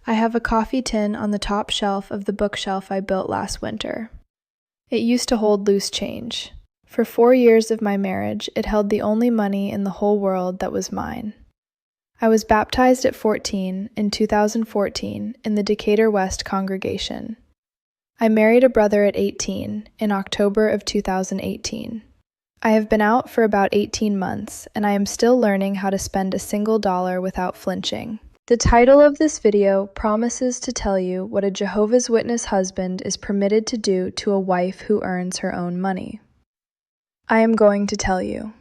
I have a coffee tin on the top shelf of the bookshelf I built last winter. It used to hold loose change. For 4 years of my marriage, it held the only money in the whole world that was mine. I was baptized at 14 in 2014 in the Decatur West congregation. I married a brother at 18 in October of 2018. I have been out for about 18 months, and I am still learning how to spend a single dollar without flinching. The title of this video promises to tell you what a Jehovah's Witness husband is permitted to do to a wife who earns her own money. I am going to tell you,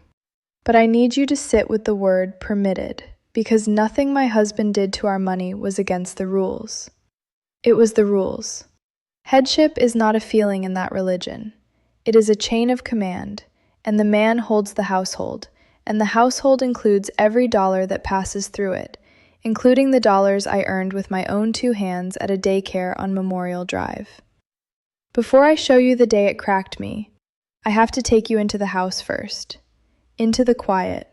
but I need you to sit with the word permitted, because nothing my husband did to our money was against the rules. It was the rules. Headship is not a feeling in that religion. It is a chain of command, and the man holds the household, and the household includes every dollar that passes through it, including the dollars I earned with my own 2 hands at a daycare on Memorial Drive. Before I show you the day it cracked me, I have to take you into the house first, into the quiet,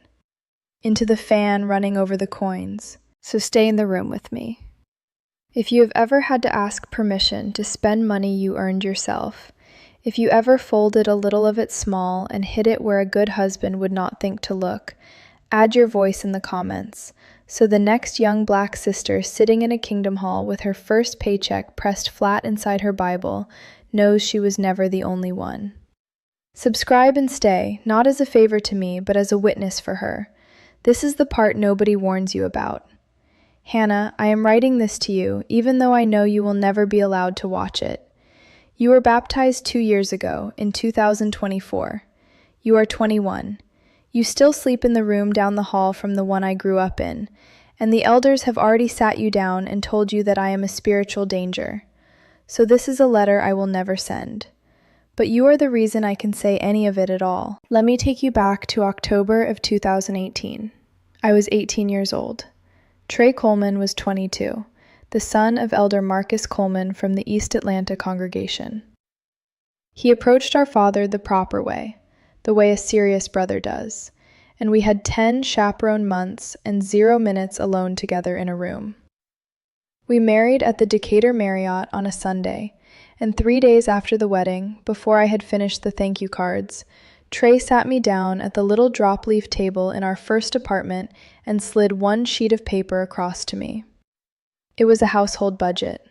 into the fan running over the coins, so stay in the room with me. If you have ever had to ask permission to spend money you earned yourself, if you ever folded a little of it small and hid it where a good husband would not think to look, add your voice in the comments, so the next young black sister sitting in a kingdom hall with her first paycheck pressed flat inside her Bible knows she was never the only one. Subscribe and stay, not as a favor to me, but as a witness for her. This is the part nobody warns you about. Hannah, I am writing this to you, even though I know you will never be allowed to watch it. You were baptized 2 years ago, in 2024. You are 21. You still sleep in the room down the hall from the one I grew up in, and the elders have already sat you down and told you that I am a spiritual danger. So this is a letter I will never send. But you are the reason I can say any of it at all. Let me take you back to October of 2018. I was 18 years old. Trey Coleman was 22. The son of Elder Marcus Coleman from the East Atlanta congregation. He approached our father the proper way, the way a serious brother does, and we had 10 chaperone months and 0 minutes alone together in a room. We married at the Decatur Marriott on a Sunday, and 3 days after the wedding, before I had finished the thank you cards, Trey sat me down at the little drop-leaf table in our first apartment and slid 1 sheet of paper across to me. It was a household budget.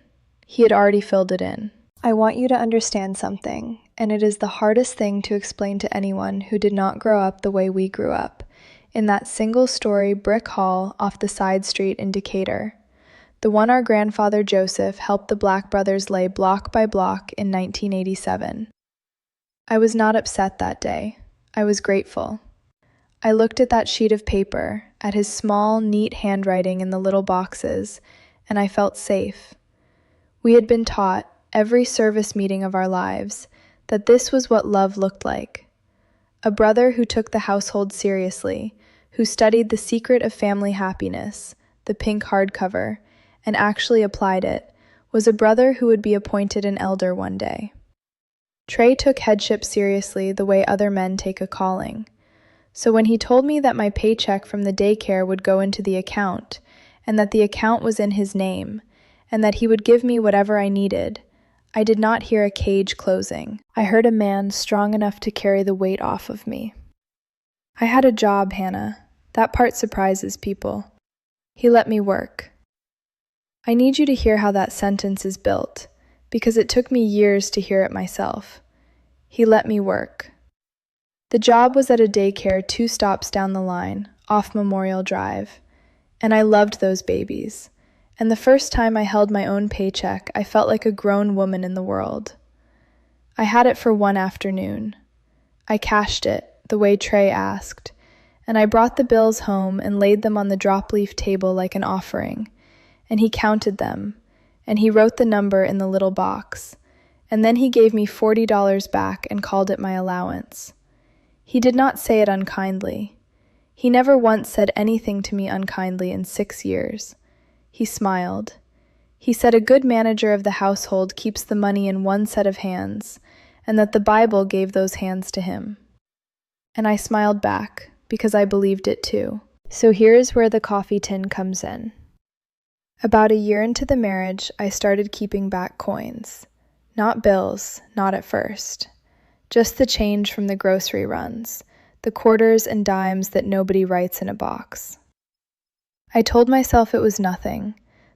He had already filled it in. I want you to understand something, and it is the hardest thing to explain to anyone who did not grow up the way we grew up, in that single-story brick hall off the side street in Decatur, the one our grandfather Joseph helped the Black brothers lay block by block in 1987. I was not upset that day. I was grateful. I looked at that sheet of paper, at his small, neat handwriting in the little boxes, and I felt safe. We had been taught, every service meeting of our lives, that this was what love looked like. A brother who took the household seriously, who studied The Secret of Family Happiness, the pink hardcover, and actually applied it, was a brother who would be appointed an elder one day. Trey took headship seriously the way other men take a calling. So when he told me that my paycheck from the daycare would go into the account, and that the account was in his name, and that he would give me whatever I needed, I did not hear a cage closing. I heard a man strong enough to carry the weight off of me. I had a job, Hannah. That part surprises people. He let me work. I need you to hear how that sentence is built, because it took me years to hear it myself. He let me work. The job was at a daycare 2 stops down the line, off Memorial Drive. And I loved those babies. And the first time I held my own paycheck, I felt like a grown woman in the world. I had it for 1 afternoon. I cashed it, the way Trey asked, and I brought the bills home and laid them on the drop-leaf table like an offering, and he counted them, and he wrote the number in the little box, and then he gave me $40 back and called it my allowance. He did not say it unkindly. He never once said anything to me unkindly in 6 years. He smiled. He said a good manager of the household keeps the money in 1 set of hands, and that the Bible gave those hands to him. And I smiled back, because I believed it too. So here is where the coffee tin comes in. About a year into the marriage, I started keeping back coins. Not bills, not at first. Just the change from the grocery runs, the quarters and dimes that nobody writes in a box. I told myself it was nothing,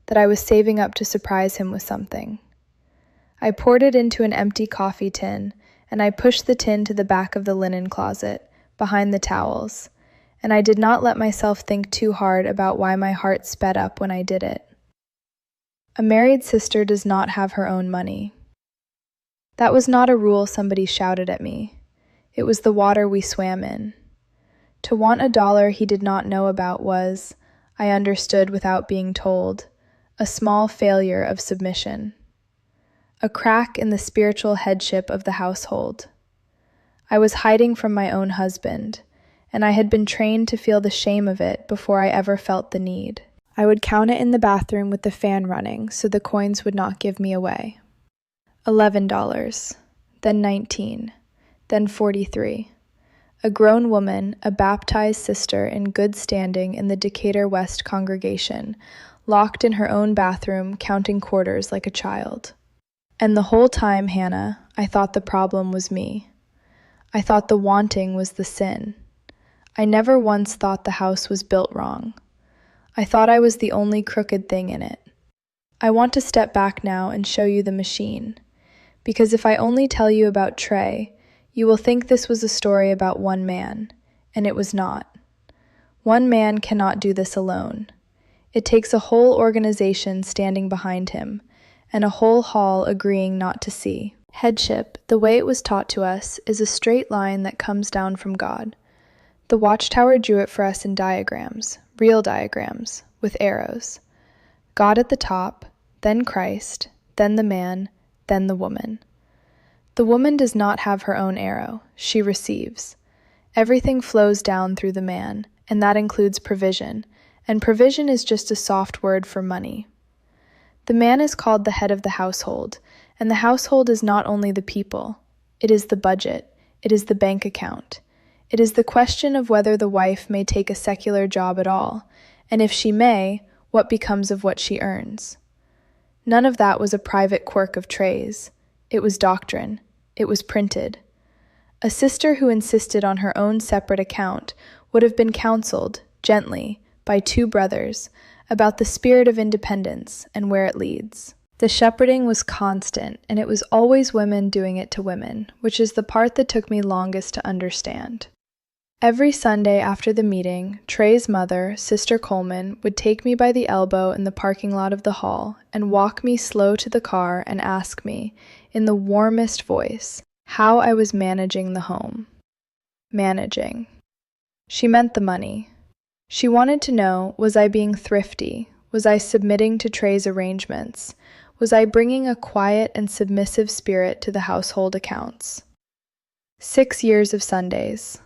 that I was saving up to surprise him with something. I poured it into an empty coffee tin, and I pushed the tin to the back of the linen closet, behind the towels, and I did not let myself think too hard about why my heart sped up when I did it. A married sister does not have her own money. That was not a rule somebody shouted at me. It was the water we swam in. To want $1 he did not know about was, I understood without being told, a small failure of submission. A crack in the spiritual headship of the household. I was hiding from my own husband, and I had been trained to feel the shame of it before I ever felt the need. I would count it in the bathroom with the fan running so the coins would not give me away. $11, then 19, then 43. A grown woman, a baptized sister in good standing in the Decatur West congregation, locked in her own bathroom, counting quarters like a child. And the whole time, Hannah, I thought the problem was me. I thought the wanting was the sin. I never once thought the house was built wrong. I thought I was the only crooked thing in it. I want to step back now and show you the machine, because if I only tell you about Trey, you will think this was a story about one man, and it was not. One man cannot do this alone. It takes a whole organization standing behind him, and a whole hall agreeing not to see. Headship, the way it was taught to us, is a straight line that comes down from God. The Watchtower drew it for us in diagrams, real diagrams, with arrows. God at the top, then Christ, then the man, then the woman. The woman does not have her own arrow, she receives. Everything flows down through the man, and that includes provision, and provision is just a soft word for money. The man is called the head of the household, and the household is not only the people, it is the budget, it is the bank account. It is the question of whether the wife may take a secular job at all, and if she may, what becomes of what she earns. None of that was a private quirk of Trey's. It was doctrine. It was printed. A sister who insisted on her own separate account would have been counseled, gently, by two brothers, about the spirit of independence and where it leads. The shepherding was constant, and it was always women doing it to women, which is the part that took me longest to understand. Every Sunday after the meeting, Trey's mother, Sister Coleman, would take me by the elbow in the parking lot of the hall and walk me slow to the car and ask me, in the warmest voice, how I was managing the home. Managing. She meant the money. She wanted to know, was I being thrifty? Was I submitting to Trey's arrangements? Was I bringing a quiet and submissive spirit to the household accounts? 6 years of Sundays.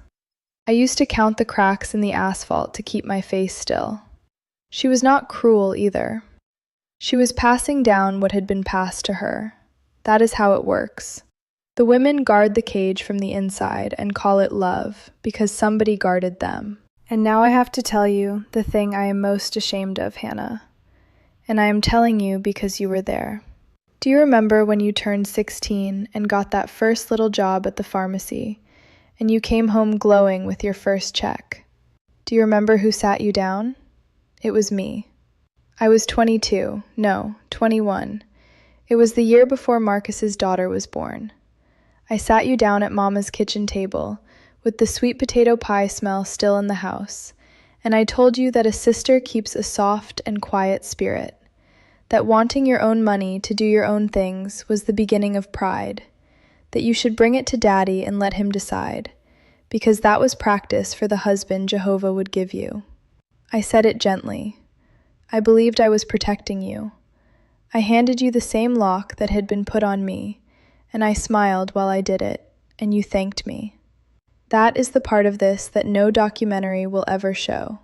I used to count the cracks in the asphalt to keep my face still. She was not cruel either. She was passing down what had been passed to her. That is how it works. The women guard the cage from the inside and call it love, because somebody guarded them. And now I have to tell you the thing I am most ashamed of, Hannah. And I am telling you because you were there. Do you remember when you turned 16 and got that first little job at the pharmacy, and you came home glowing with your first check? Do you remember who sat you down? It was me. I was 21. It was the year before Marcus's daughter was born. I sat you down at Mama's kitchen table, with the sweet potato pie smell still in the house, and I told you that a sister keeps a soft and quiet spirit, that wanting your own money to do your own things was the beginning of pride, that you should bring it to Daddy and let him decide, because that was practice for the husband Jehovah would give you. I said it gently. I believed I was protecting you. I handed you the same lock that had been put on me, and I smiled while I did it, and you thanked me. That is the part of this that no documentary will ever show.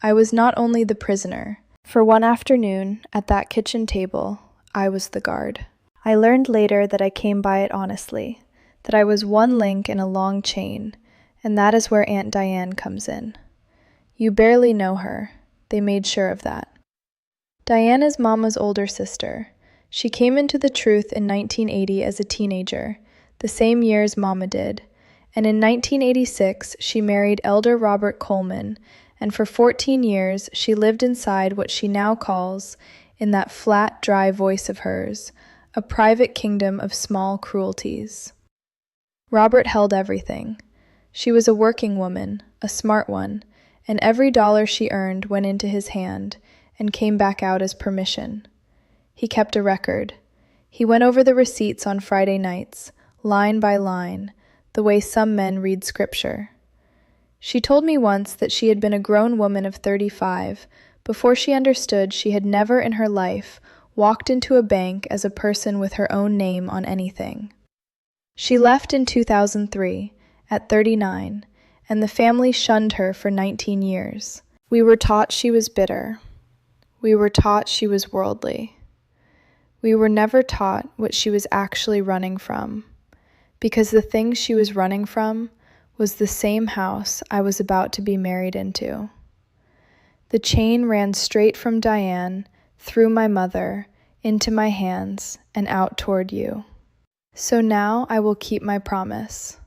I was not only the prisoner. For one afternoon, at that kitchen table, I was the guard. I learned later that I came by it honestly, that I was one link in a long chain, and that is where Aunt Diane comes in. You barely know her. They made sure of that. Diana's Mama's older sister. She came into the truth in 1980 as a teenager, the same year as Mama did, and in 1986 she married Elder Robert Coleman, and for 14 years she lived inside what she now calls, in that flat, dry voice of hers, a private kingdom of small cruelties. Robert held everything. She was a working woman, a smart one, and every dollar she earned went into his hand and came back out as permission. He kept a record. He went over the receipts on Friday nights, line by line, the way some men read scripture. She told me once that she had been a grown woman of 35 before she understood she had never in her life walked into a bank as a person with her own name on anything. She left in 2003, at 39, and the family shunned her for 19 years. We were taught she was bitter. We were taught she was worldly. We were never taught what she was actually running from, because the thing she was running from was the same house I was about to be married into. The chain ran straight from Diane, through my mother, into my hands, and out toward you. So now I will keep my promise.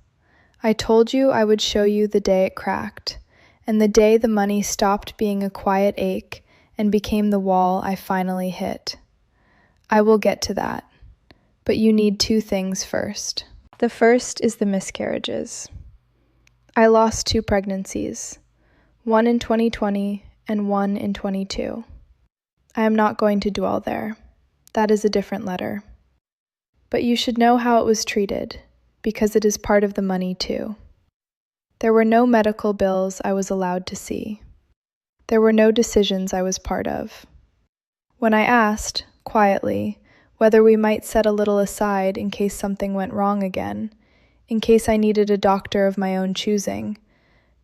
I told you I would show you the day it cracked, and the day the money stopped being a quiet ache and became the wall I finally hit. I will get to that, but you need 2 things first. The first is the miscarriages. I lost 2 pregnancies, one in 2020 and one in 22. I am not going to dwell there. That is a different letter. But you should know how it was treated, because it is part of the money too. There were no medical bills I was allowed to see. There were no decisions I was part of. When I asked, quietly, whether we might set a little aside in case something went wrong again, in case I needed a doctor of my own choosing,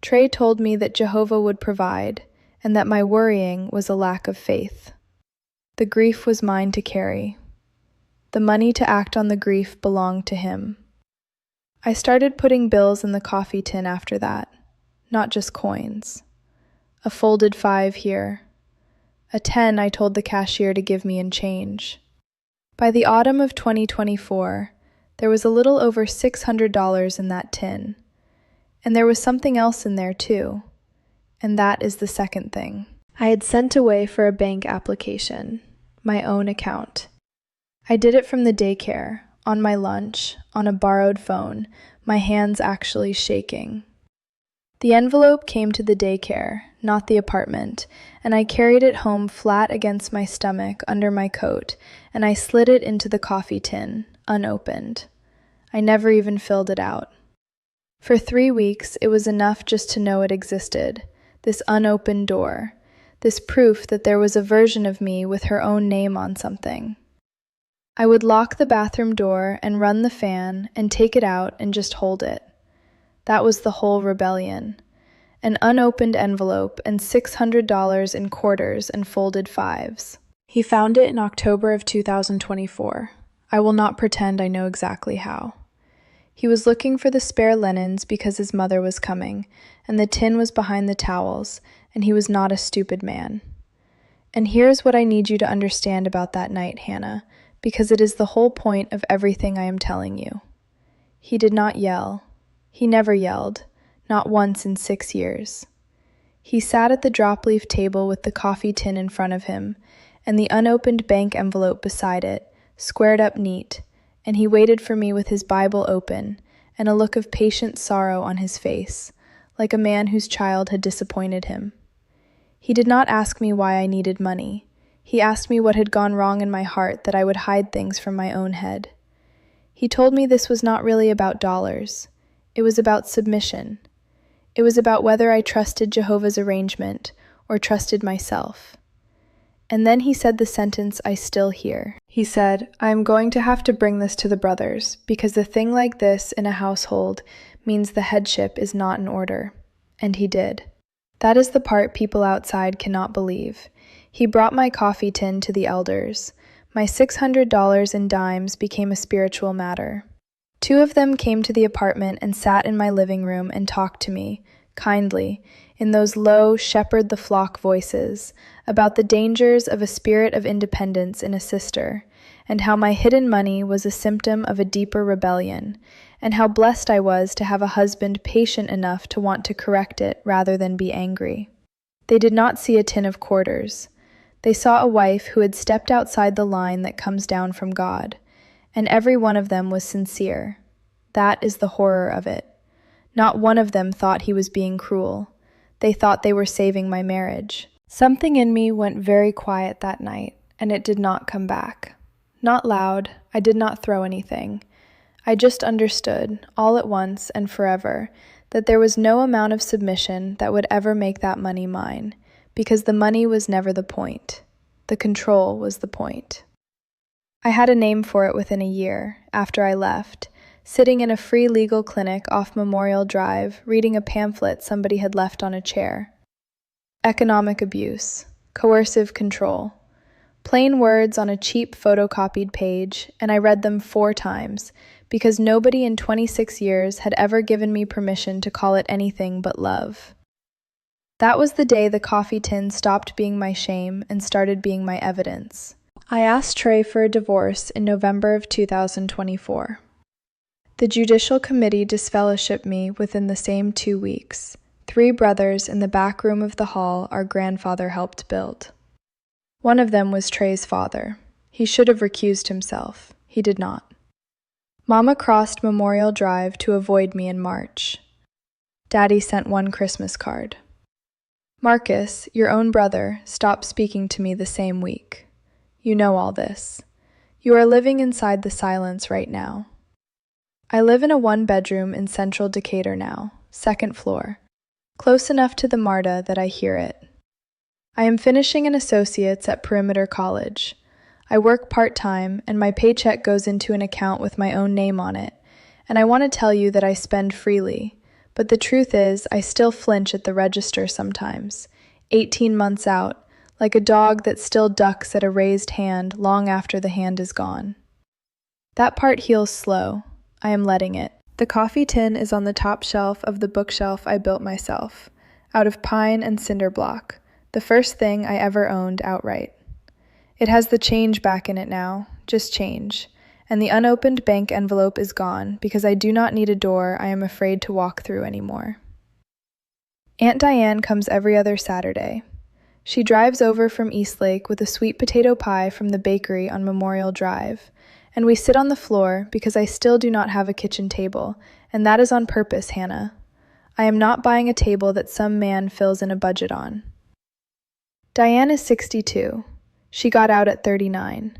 Trey told me that Jehovah would provide, and that my worrying was a lack of faith. The grief was mine to carry. The money to act on the grief belonged to him. I started putting bills in the coffee tin after that, not just coins. A folded 5 here. A 10 I told the cashier to give me in change. By the autumn of 2024, there was a little over $600 in that tin. And there was something else in there too. And that is the second thing. I had sent away for a bank application, my own account. I did it from the daycare, on my lunch, on a borrowed phone, my hands actually shaking. The envelope came to the daycare, not the apartment, and I carried it home flat against my stomach under my coat, and I slid it into the coffee tin, unopened. I never even filled it out. For 3 weeks, it was enough just to know it existed, this unopened door, this proof that there was a version of me with her own name on something. I would lock the bathroom door and run the fan and take it out and just hold it. That was the whole rebellion. An unopened envelope and $600 in quarters and folded 5s. He found it in October of 2024. I will not pretend I know exactly how. He was looking for the spare linens because his mother was coming, and the tin was behind the towels, and he was not a stupid man. And here's what I need you to understand about that night, Hannah, because it is the whole point of everything I am telling you. He did not yell. He never yelled, not once in 6 years. He sat at the drop-leaf table with the coffee tin in front of him, and the unopened bank envelope beside it, squared up neat, and he waited for me with his Bible open and a look of patient sorrow on his face, like a man whose child had disappointed him. He did not ask me why I needed money. He asked me what had gone wrong in my heart that I would hide things from my own head. He told me this was not really about dollars. It was about submission. It was about whether I trusted Jehovah's arrangement or trusted myself. And then he said the sentence I still hear. He said, I am going to have to bring this to the brothers, because a thing like this in a household means the headship is not in order. And he did. That is the part people outside cannot believe. He brought my coffee tin to the elders. My $600 in dimes became a spiritual matter. 2 of them came to the apartment and sat in my living room and talked to me, kindly, in those low shepherd the flock voices, about the dangers of a spirit of independence in a sister, and how my hidden money was a symptom of a deeper rebellion, and how blessed I was to have a husband patient enough to want to correct it rather than be angry. They did not see a tin of quarters. They saw a wife who had stepped outside the line that comes down from God, and every one of them was sincere. That is the horror of it. Not one of them thought he was being cruel. They thought they were saving my marriage. Something in me went very quiet that night, and it did not come back. Not loud, I did not throw anything. I just understood, all at once and forever, that there was no amount of submission that would ever make that money mine, because the money was never the point. The control was the point. I had a name for it within a year, after I left, sitting in a free legal clinic off Memorial Drive, reading a pamphlet somebody had left on a chair. Economic abuse, coercive control. Plain words on a cheap photocopied page, and I read them 4 times, because nobody in 26 years had ever given me permission to call it anything but love. That was the day the coffee tin stopped being my shame and started being my evidence. I asked Trey for a divorce in November of 2024. The Judicial Committee disfellowshipped me within the same 2 weeks. 3 brothers in the back room of the hall our grandfather helped build. One of them was Trey's father. He should have recused himself. He did not. Mama crossed Memorial Drive to avoid me in March. Daddy sent 1 Christmas card. Marcus, your own brother, stopped speaking to me the same week. You know all this. You are living inside the silence right now. I live in a 1-bedroom in central Decatur now, 2nd floor, close enough to the MARTA that I hear it. I am finishing an associate's at Perimeter College. I work part-time, and my paycheck goes into an account with my own name on it, and I want to tell you that I spend freely, but the truth is I still flinch at the register sometimes, 18 months out, like a dog that still ducks at a raised hand long after the hand is gone. That part heals slow. I am letting it. The coffee tin is on the top shelf of the bookshelf I built myself, out of pine and cinder block, the first thing I ever owned outright. It has the change back in it now, just change, and the unopened bank envelope is gone because I do not need a door I am afraid to walk through anymore. Aunt Diane comes every other Saturday. She drives over from Eastlake with a sweet potato pie from the bakery on Memorial Drive, and we sit on the floor because I still do not have a kitchen table, and that is on purpose, Hannah. I am not buying a table that some man fills in a budget on. Diane is 62. She got out at 39.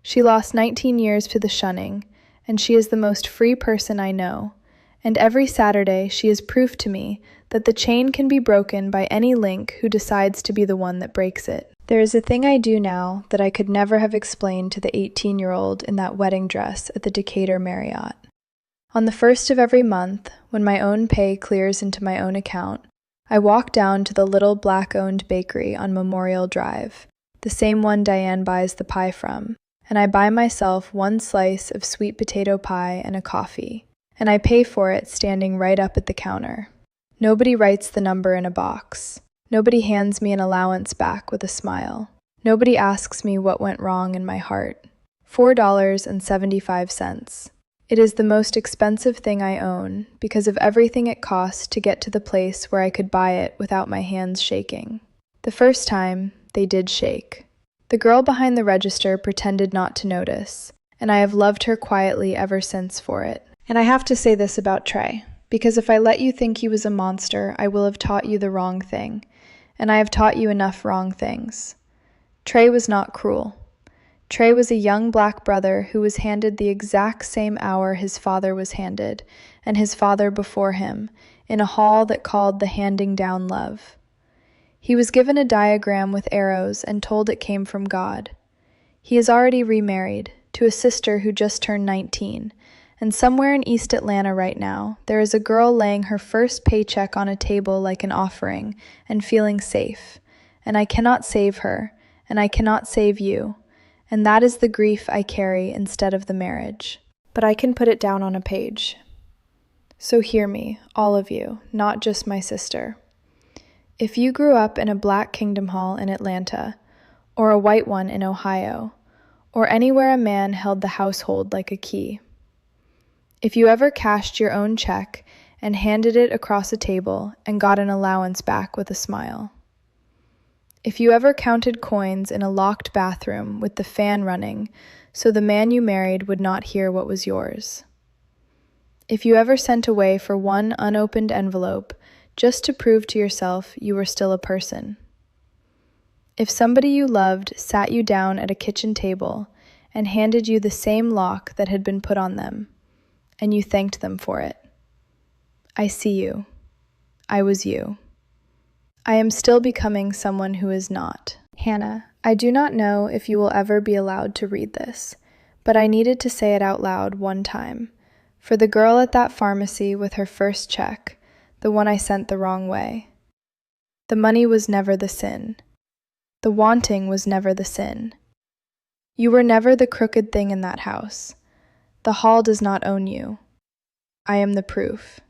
She lost 19 years to the shunning, and she is the most free person I know, and every Saturday she is proof to me that the chain can be broken by any link who decides to be the one that breaks it. There is a thing I do now that I could never have explained to the 18-year-old in that wedding dress at the Decatur Marriott. On the 1st of every month, when my own pay clears into my own account, I walk down to the little black-owned bakery on Memorial Drive, the same one Diane buys the pie from, and I buy myself 1 slice of sweet potato pie and a coffee, and I pay for it standing right up at the counter. Nobody writes the number in a box. Nobody hands me an allowance back with a smile. Nobody asks me what went wrong in my heart. $4.75. It is the most expensive thing I own because of everything it cost to get to the place where I could buy it without my hands shaking. The first time, they did shake. The girl behind the register pretended not to notice, and I have loved her quietly ever since for it. And I have to say this about Trey, because if I let you think he was a monster, I will have taught you the wrong thing, and I have taught you enough wrong things. Trey was not cruel. Trey was a young black brother who was handed the exact same hour his father was handed, and his father before him, in a hall that called the handing down love. He was given a diagram with arrows and told it came from God. He is already remarried, to a sister who just turned 19, and somewhere in East Atlanta right now, there is a girl laying her first paycheck on a table like an offering and feeling safe, and I cannot save her, and I cannot save you, and that is the grief I carry instead of the marriage. But I can put it down on a page. So hear me, all of you, not just my sister. If you grew up in a black Kingdom Hall in Atlanta, or a white one in Ohio, or anywhere a man held the household like a key. If you ever cashed your own check and handed it across a table and got an allowance back with a smile. If you ever counted coins in a locked bathroom with the fan running so the man you married would not hear what was yours. If you ever sent away for one unopened envelope just to prove to yourself you were still a person. If somebody you loved sat you down at a kitchen table and handed you the same lock that had been put on them, and you thanked them for it. I see you. I was you. I am still becoming someone who is not. Hannah, I do not know if you will ever be allowed to read this, but I needed to say it out loud one time. For the girl at that pharmacy with her first check, the one I sent the wrong way. The money was never the sin. The wanting was never the sin. You were never the crooked thing in that house. The hall does not own you. I am the proof.